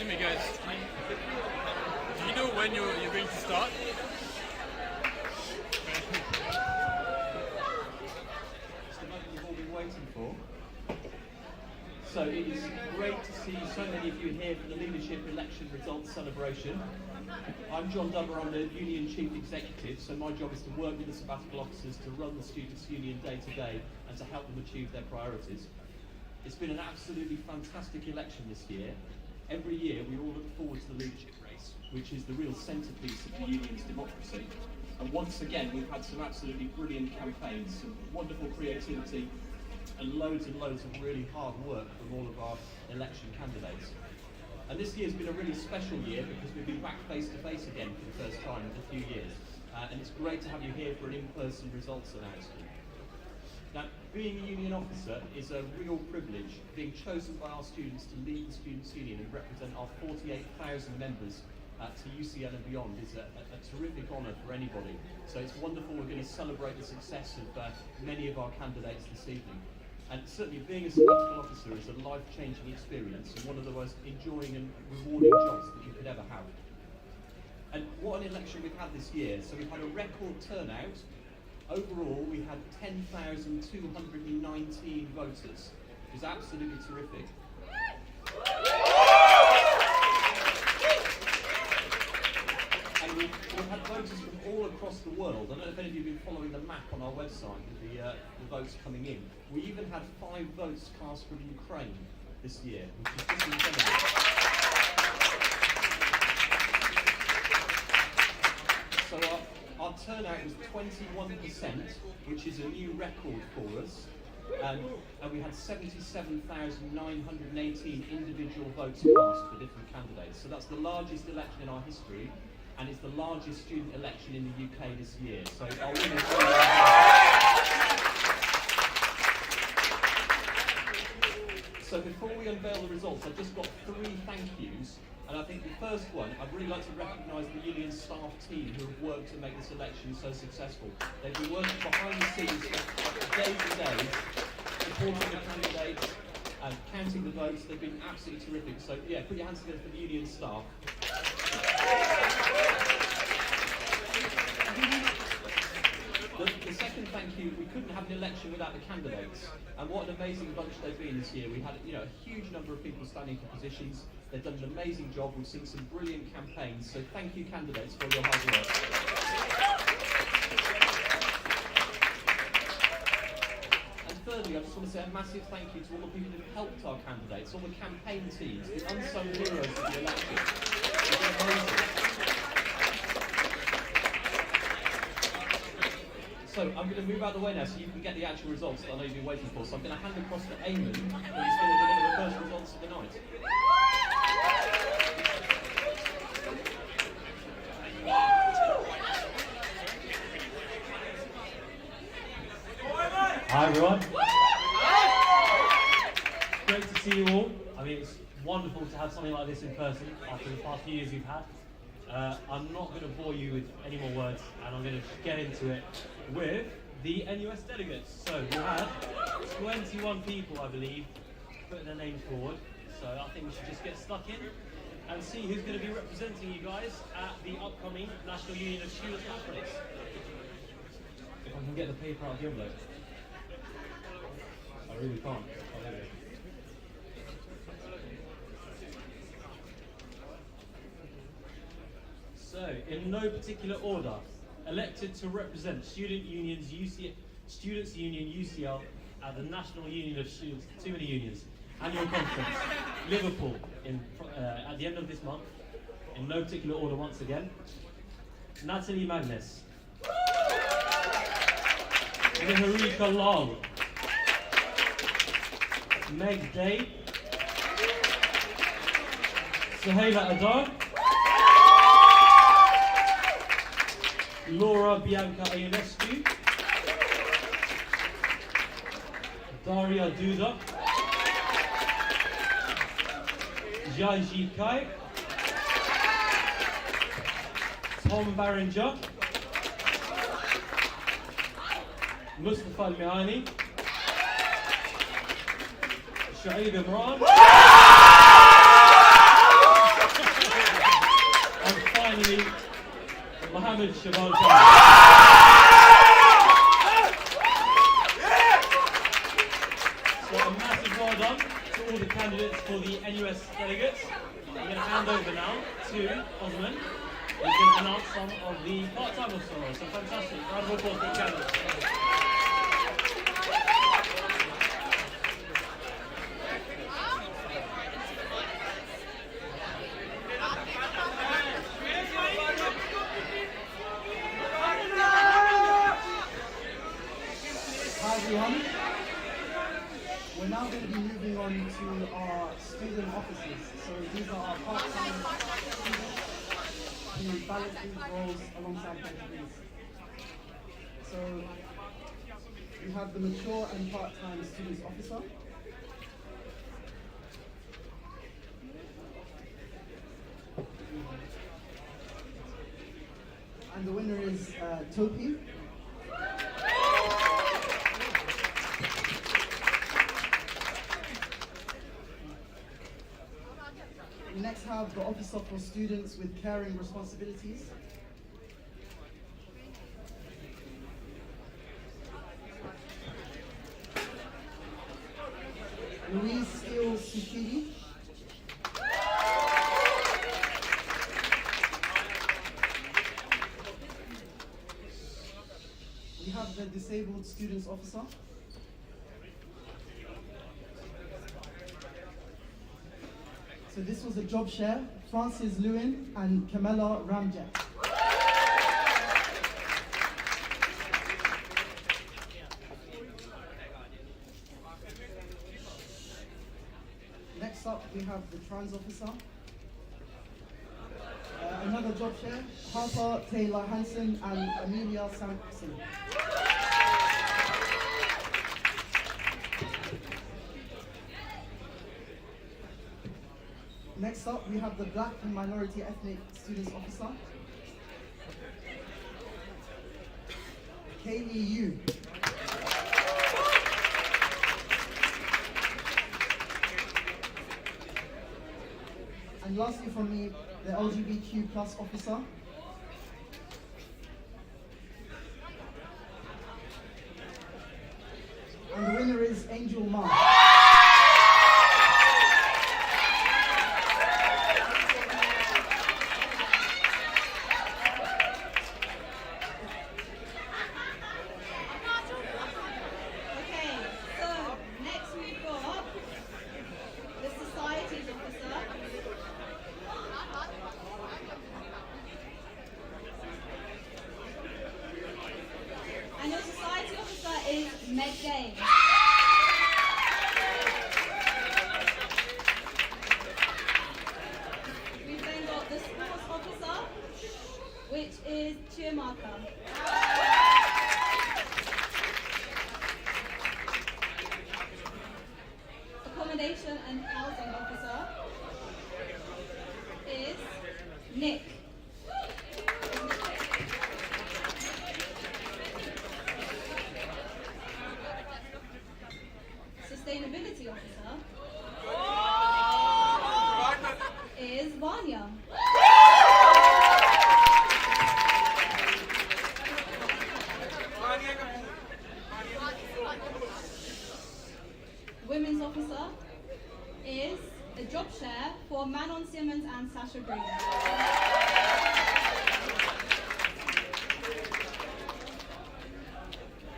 excuse me guys, do you know when you're going to start? It's the moment you've all been waiting for. So it is great to see so many of you here for the Leadership Election Results Celebration. I'm John Dubber, I'm the Union Chief Executive, so my job is to work with the sabbatical officers to run the Students' Union day to day and to help them achieve their priorities. It's been an absolutely fantastic election this year. Every year we all look forward to the leadership race, which is the real centrepiece of the union's democracy. And once again we've had some absolutely brilliant campaigns, some wonderful creativity and loads of really hard work from all of our election candidates. And this year's been a really special year because we've been back face to face again for the first time in a few years. And it's great to have you here for an in-person results announcement. Now, being a union officer is a real privilege. Being chosen by our students to lead the Students' Union and represent our 48,000 members to UCL and beyond is a terrific honour for anybody. So it's wonderful. We're going to celebrate the success of many of our candidates this evening. And certainly being a sabbatical officer is a life-changing experience and one of the most enjoying and rewarding jobs that you could ever have. And what an election we've had this year. So we've had a record turnout. Overall, we had 10,219 voters, which is absolutely terrific. And we've had voters from all across the world. I don't know if any of you have been following the map on our website with the votes coming in. We even had 5 votes cast from Ukraine this year, which is just incredible. So our turnout was 21%, which is a new record for us. And we had 77,918 individual votes cast for different candidates. So that's the largest election in our history, and it's the largest student election in the UK this year. So our winners. So before we unveil the results, I've just got 3 thank yous. And I think the first one, I'd really like to recognise the union staff team who have worked to make this election so successful. They've been working behind the scenes day to day, supporting the candidates and counting the votes. They've been absolutely terrific. So yeah, put your hands together for the union staff. The second thank you, we couldn't have an election without the candidates. And what an amazing bunch they've been this year. We had a huge number of people standing for positions. They've done an amazing job. We've seen some brilliant campaigns. So thank you, candidates, for your hard work. And thirdly, I just want to say a massive thank you to all the people who've helped our candidates, all the campaign teams, the unsung heroes of the election. It's been amazing. So I'm going to move out of the way now so you can get the actual results that I know you've been waiting for. So I'm going to hand across to Eamon, who's going to deliver the first results of the night. Hi everyone. Great to see you all. I mean, it's wonderful to have something like this in person after the past few years we've had. I'm not going to bore you with any more words, and I'm going to get into it with the NUS delegates. So we had 21 people, I believe, putting their names forward. So I think we should just get stuck in and see who's going to be representing you guys at the upcoming National Union of Students Conference. If I can get the paper out of the envelope. I really can't. Oh, there we go. So, in no particular order, elected to represent Students' Union UCL at the National Union of Students, too many unions, annual conference, Liverpool, at the end of this month, in no particular order once again, Natalie Magnus, Niharika Long, Meg Day, Suhaila Adar, Laura Bianca Ionescu, Daria Duda, Jiaji Kai, Tom Barringer, Mustafa Al-Mihani, Shaib Imran, Shabal. So a massive well done to all the candidates for the NUS delegates. I'm going to hand over now to Osman, who's going to announce some of the part-time roles. So fantastic. Round of applause for the candidates. Hi everyone. We're now going to be moving on to our student officers. So these are our part-time students who balance these roles alongside their degrees. So we have the mature and part-time students officer. And the winner is Topi. We next have the officer for students with caring responsibilities. Louise Steele Sukidi. We have the disabled students officer. So this was a job share, Francis Lewin and Camilla Ramjet. Next up, we have the trans officer. Another job share, Harper Taylor Hansen and Amelia Sampson. Next up, we have the Black and Minority Ethnic Students Officer, Kaylee Yu. And lastly from me, the LGBTQ+ officer, and the winner is Angel Ma. And your society officer is Meg James. We've then got the sports officer, which is Chiamaka. Accommodation and housing officer is Nick. Sustainability officer is Vanya. Women's officer is a job share for Manon Simmons and Sasha Green.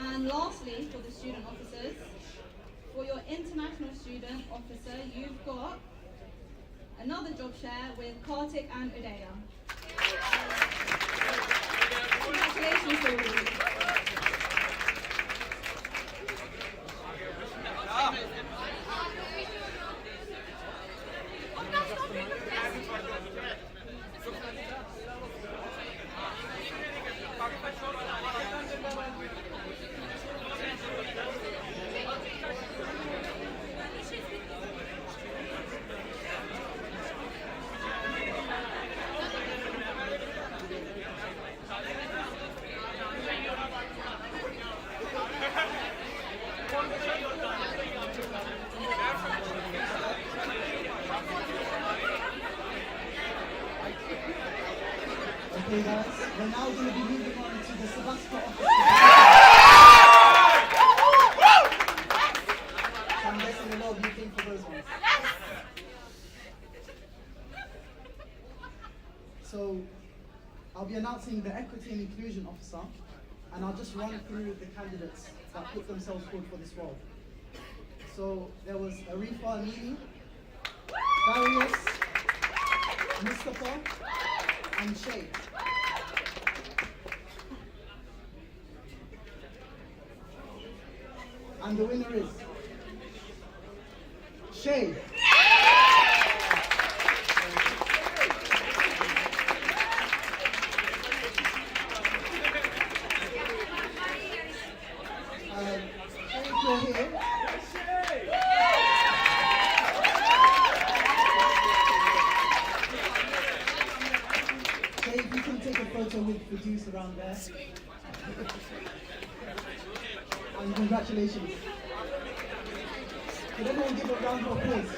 And lastly, for the student officers, for your international student officer, you've got another job share with Kartik and Udaya. Congratulations to all of you. Okay guys, we're now going to be moving on to the Sabbatical officer. So I'm guessing a lot of you came for those ones. So I'll be announcing the Equity and Inclusion Officer, and I'll just run through the candidates that put themselves forward for this role. So there was Arifa Amini, Darius, Mustafa, and Shay. And the winner is Shay. Shay, if you're here. If you can take a photo with the juice around there. And congratulations. Could everyone give a round of applause?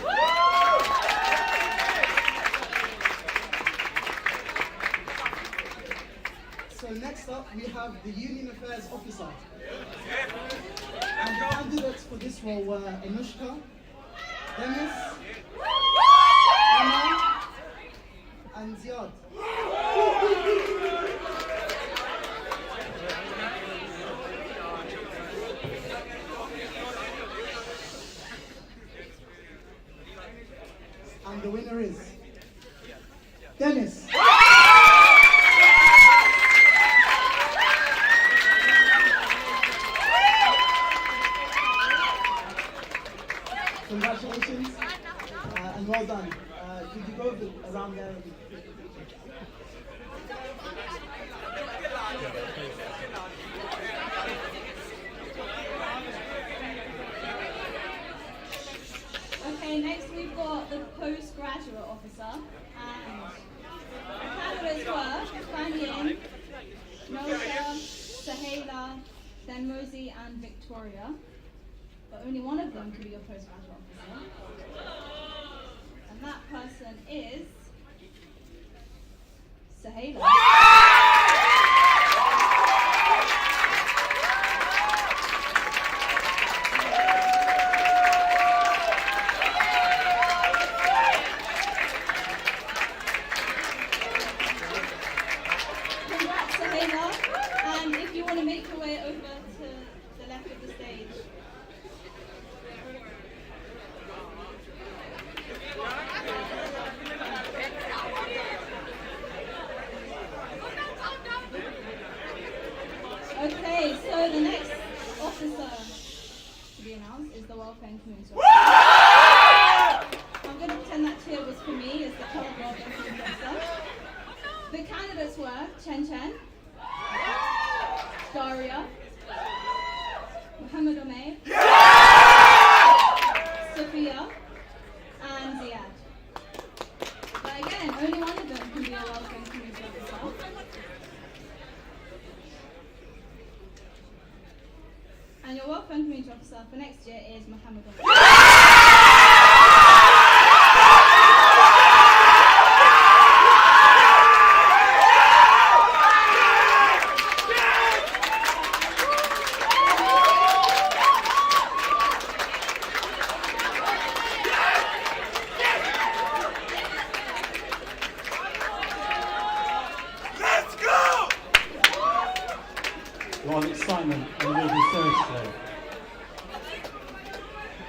So next up we have the Union Affairs Officer. And the candidates for this role were Anushka, Dennis, Anna, and Ziad. And the winner is Dennis. Congratulations and well done. Could you go around there? Okay, next we've got the postgraduate officer, and the candidates were Fanyin, Nosa, Sahela, then Mosi, and Victoria. But only one of them could be your postgraduate officer. And that person is Sahela. Congrats, Sahela. And if you want to make your way over to the left of the stage. Okay, so the next officer to be announced is the Welfare and Community Officer. I'm going to pretend that cheer was for me as the current Welfare and Community Officer. The candidates were Chen Chen, Daria, Muhammad Omair, Sophia, and Ziad. But again, only one of them can be a Welfare and Community Officer. And your Welfare and Community Officer for next year is Muhammad Omair. A lot of excitement and a little bit today.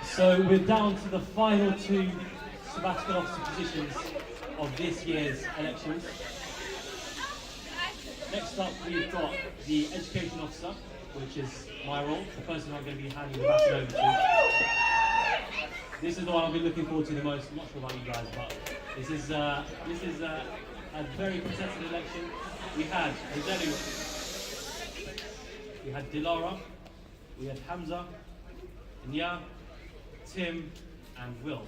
So we're down to the final two sabbatical officer positions of this year's elections. Next up we've got the education officer, which is my role, the person I'm going to be handing the baton over to. This is the one I've been looking forward to the most. I'm not sure about you guys, but this is a very contested election. We had Rizelu, we had Dilara, we had Hamza, Nya, Tim, and Will.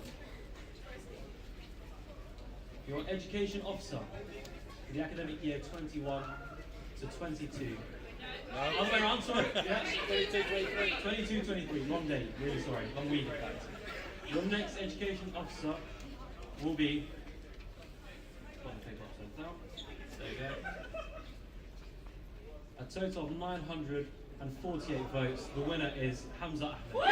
Your education officer for the academic year 21 to 22. Other way around, sorry. Yeah. 22, 23. Long day, really sorry. Long week, in fact. Your next education officer will be... Got the paper up, so. down. There you go. A total of 948 votes. The winner is Hamza Ahmed.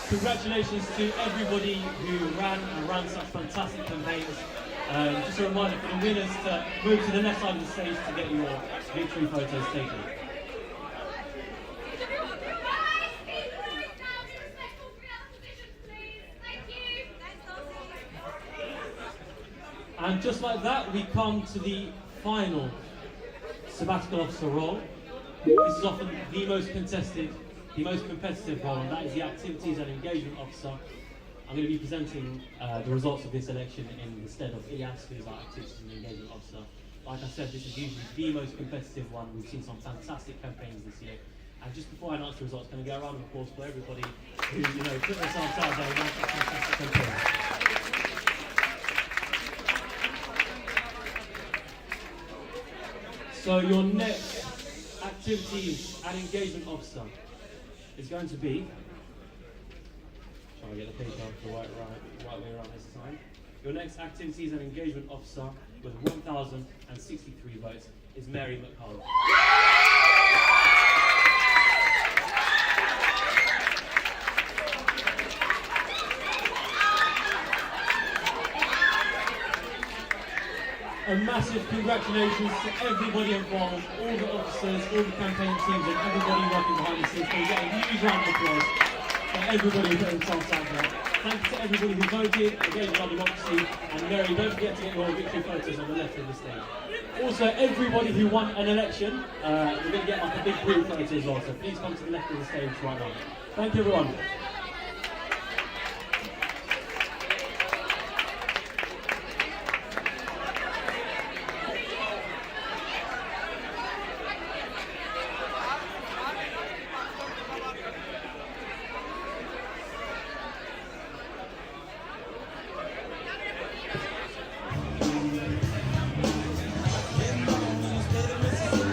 Congratulations to everybody who ran such fantastic campaigns. Just a reminder for the winners to move to the left side of the stage to get your victory photos taken. And just like that, we come to the final sabbatical officer role. This is often the most contested, the most competitive role, and that is the activities and engagement officer. I'm going to be presenting the results of this election in the stead of Ilyas, who is our activities and engagement officer. Like I said, this is usually the most competitive one. We've seen some fantastic campaigns this year. And just before I announce the results, can I get a round of applause for everybody who, put themselves out there and ran such fantastic campaigns. So your next activities and engagement officer is going to be, trying to get the paper the right way around this time. Your next activities and engagement officer with 1,063 votes is Mary McCullough. A massive congratulations to everybody involved, all the officers, all the campaign teams, and everybody working behind the scenes. So we get a huge round of applause for everybody who put themselves out there. Thank you to everybody who voted, engaged in our democracy, and Mary, don't forget to get your victory photos on the left of the stage. Also, everybody who won an election, we're going to get like a big group photo as well, so please come to the left of the stage right now. Thank you everyone.